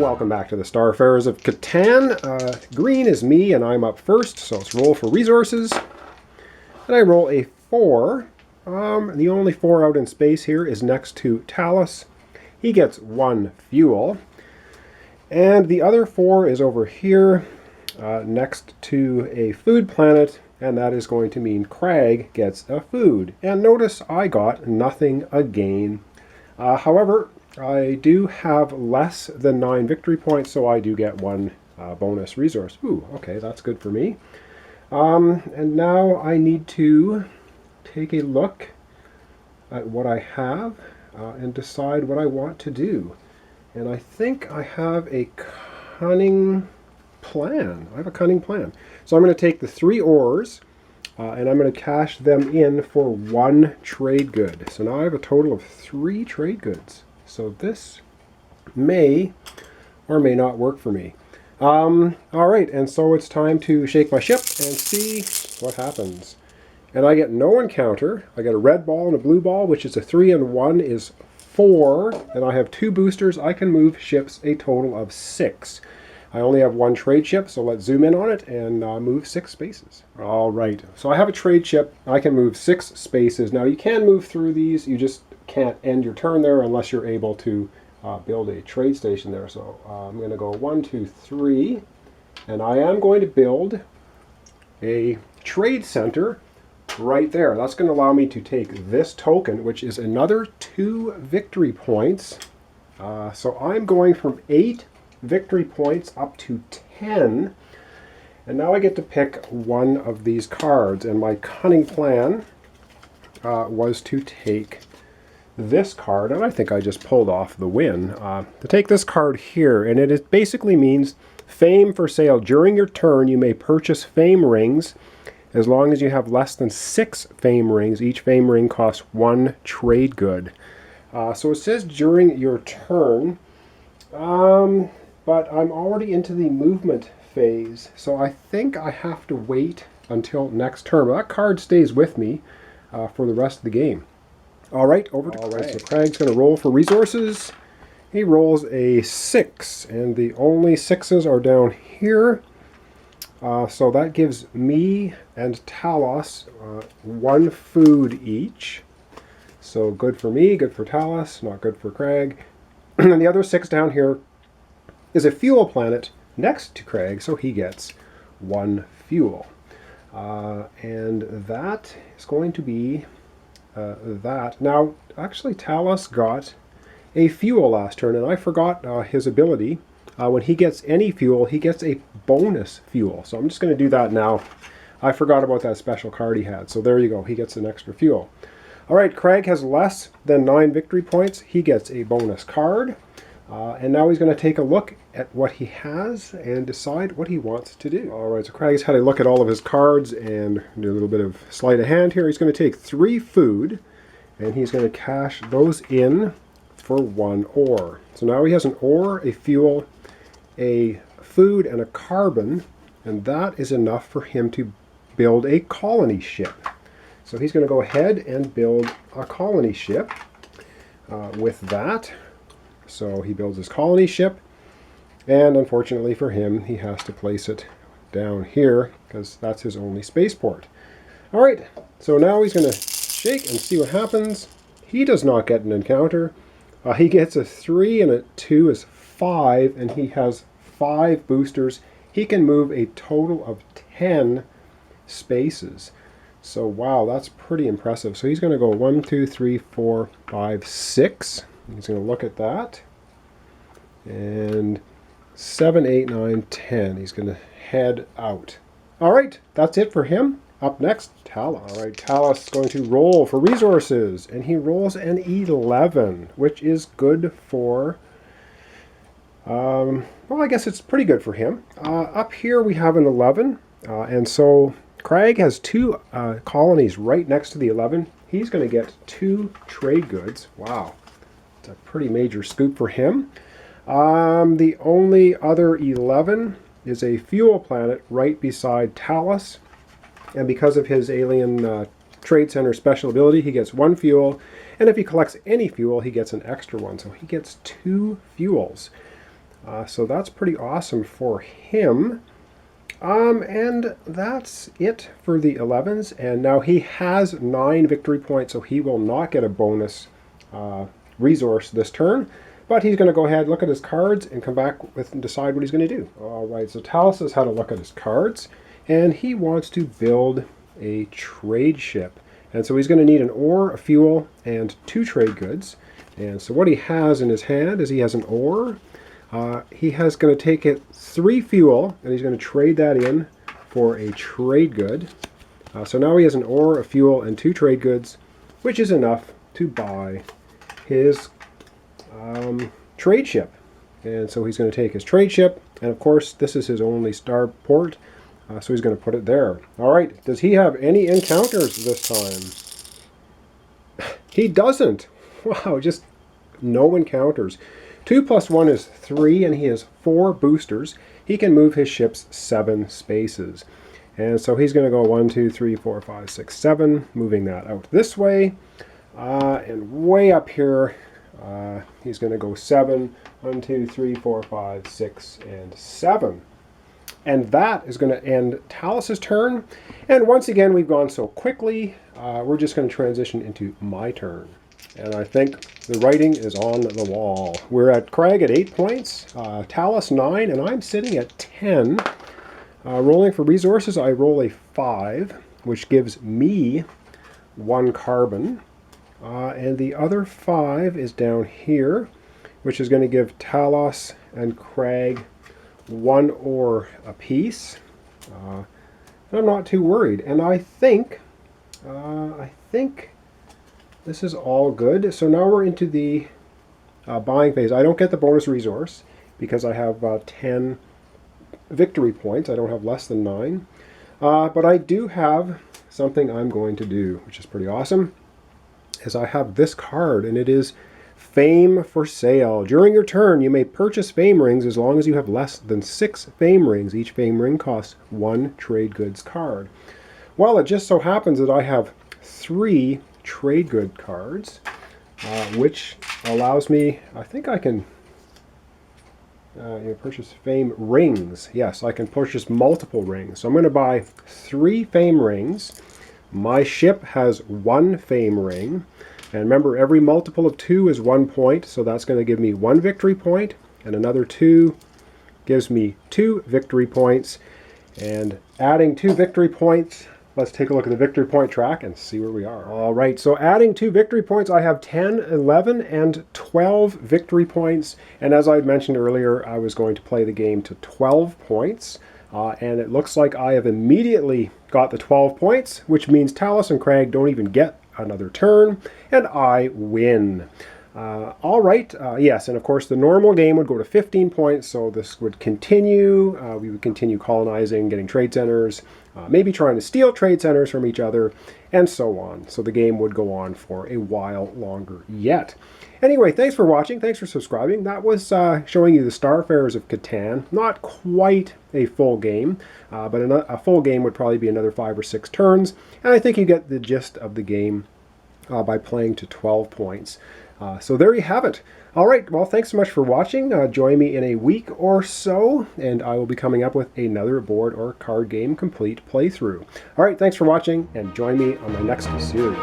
welcome back to the Starfarers of Catan. Green is me, and I'm up first, so let's roll for resources. And I roll a 4. The only 4 out in space here is next to Talus. He gets 1 fuel. And the other 4 is over here, next to a food planet, and that is going to mean Crag gets a food. And notice I got nothing again. However, I do have less than 9 victory points, so I do get 1 bonus resource. Ooh, okay, that's good for me. And now I need to take a look at what I have and decide what I want to do. And I think I have a cunning plan. I have a cunning plan. So I'm going to take the 3 ores and I'm going to cash them in for 1 trade good. So now I have a total of 3 trade goods. So this may or may not work for me. All right, and so it's time to shake my ship and see what happens. And I get no encounter. I get a red ball and a blue ball, which is a 3, and 1 is 4. And I have 2 boosters. I can move ships a total of 6. I only have 1 trade ship, so let's zoom in on it and move 6 spaces. All right, so I have a trade ship. I can move 6 spaces. Now you can move through these. You just can't end your turn there unless you're able to build a trade station there. So I'm going to go 1, 2, 3, and I am going to build a trade center right there. That's going to allow me to take this token, which is another 2 victory points. So I'm going from 8 victory points up to 10, and now I get to pick one of these cards, and my cunning plan was to take this card, and I think I just pulled off the win, to take this card here, and it basically means fame for sale. During your turn you may purchase fame rings as long as you have less than 6 fame rings. Each fame ring costs 1 trade good. So it says during your turn, but I'm already into the movement phase, so I think I have to wait until next turn. But that card stays with me for the rest of the game. All right, over to Crag. So Crag's going to roll for resources. He rolls a 6, and the only 6s are down here. So that gives me and Talos 1 food each. So good for me, good for Talos, not good for Crag. And the other 6 down here is a fuel planet next to Crag, so he gets 1 fuel. And that is going to be that. Now, actually, Talos got a fuel last turn, and I forgot his ability. When he gets any fuel, he gets a bonus fuel. So I'm just going to do that now. I forgot about that special card he had. So there you go. He gets an extra fuel. All right, Crag has less than 9 victory points. He gets a bonus card. And now he's going to take a look at what he has and decide what he wants to do. All right, so Crag's had a look at all of his cards and do a little bit of sleight of hand here. He's going to take 3 food, and he's going to cash those in for 1 ore. So now he has an ore, a fuel, a food, and a carbon, and that is enough for him to build a colony ship. So he's going to go ahead and build a colony ship with that. So he builds his colony ship, and unfortunately for him, he has to place it down here because that's his only spaceport. All right, so now he's going to shake and see what happens. He does not get an encounter. He gets a 3, and a 2 is 5, and he has 5 boosters. He can move a total of 10 spaces. So wow, that's pretty impressive. So he's going to go 1, 2, 3, 4, 5, 6. He's going to look at that. And 7, 8, 9, 10. He's going to head out. All right, that's it for him. Up next, Talos. All right, Talos is going to roll for resources. And he rolls an 11, which is good for... well, I guess it's pretty good for him. Up here we have an 11. And so Crag has 2 colonies right next to the 11. He's going to get 2 trade goods. Wow. A pretty major scoop for him. The only other 11 is a fuel planet right beside Talos, and because of his alien trade center special ability, he gets 1 fuel, and if he collects any fuel, he gets an extra 1, so he gets 2 fuels. So that's pretty awesome for him. And that's it for the 11s. And now he has 9 victory points, so he will not get a bonus resource this turn. But he's going to go ahead, look at his cards, and come back with and decide what he's going to do. All right, so Talus has had a look at his cards, and he wants to build a trade ship. And so he's going to need an ore, a fuel, and 2 trade goods. And so what he has in his hand is he has an ore. He has going to take it 3 fuel, and he's going to trade that in for a trade good. So now he has an ore, a fuel, and 2 trade goods, which is enough to buy his trade ship. And so he's going to take his trade ship, and of course this is his only starport, so he's going to put it there. All right, does he have any encounters this time? He doesn't. Wow, just no encounters. 2 plus 1 is 3, and he has 4 boosters. He can move his ships 7 spaces. And so he's going to go 1, 2, 3, 4, 5, 6, 7, moving that out this way. And way up here, he's going to go 7, 1, 2, 3, 4, 5, 6, and 7. And that is going to end Talus's turn. And once again, we've gone so quickly, we're just going to transition into my turn. And I think the writing is on the wall. We're at Craig at 8 points, Talus 9, and I'm sitting at 10. Rolling for resources, I roll a 5, which gives me 1 carbon. And the other 5 is down here, which is going to give Talos and Craig 1 ore apiece. And I'm not too worried. And I think this is all good. So now we're into the buying phase. I don't get the bonus resource because I have 10 victory points. I don't have less than 9. But I do have something I'm going to do, which is pretty awesome, is I have this card, and it is Fame for Sale. During your turn, you may purchase fame rings as long as you have less than 6 fame rings. Each fame ring costs 1 trade goods card. Well, it just so happens that I have 3 trade good cards, which allows me, I think I can purchase fame rings. Yes, I can purchase multiple rings. So I'm going to buy 3 fame rings. My ship has 1 fame ring. And remember, every multiple of 2 is 1 point, so that's going to give me 1 victory point, and another 2 gives me 2 victory points. And adding 2 victory points, let's take a look at the victory point track and see where we are. All right, so adding 2 victory points, I have 10, 11, and 12 victory points. And as I mentioned earlier, I was going to play the game to 12 points. And it looks like I have immediately got the 12 points, which means Talus and Craig don't even get another turn, and I win. All right, yes, and of course the normal game would go to 15 points, so this would continue. We would continue colonizing, getting trade centers, maybe trying to steal trade centers from each other, and so on. So the game would go on for a while longer yet. Anyway, thanks for watching. Thanks for subscribing. That was showing you the Starfarers of Catan. Not quite a full game, but a full game would probably be another 5 or 6 turns. And I think you get the gist of the game by playing to 12 points. So there you have it. All right, well, thanks so much for watching. Join me in a week or so, and I will be coming up with another board or card game complete playthrough. All right, thanks for watching, and join me on my next series.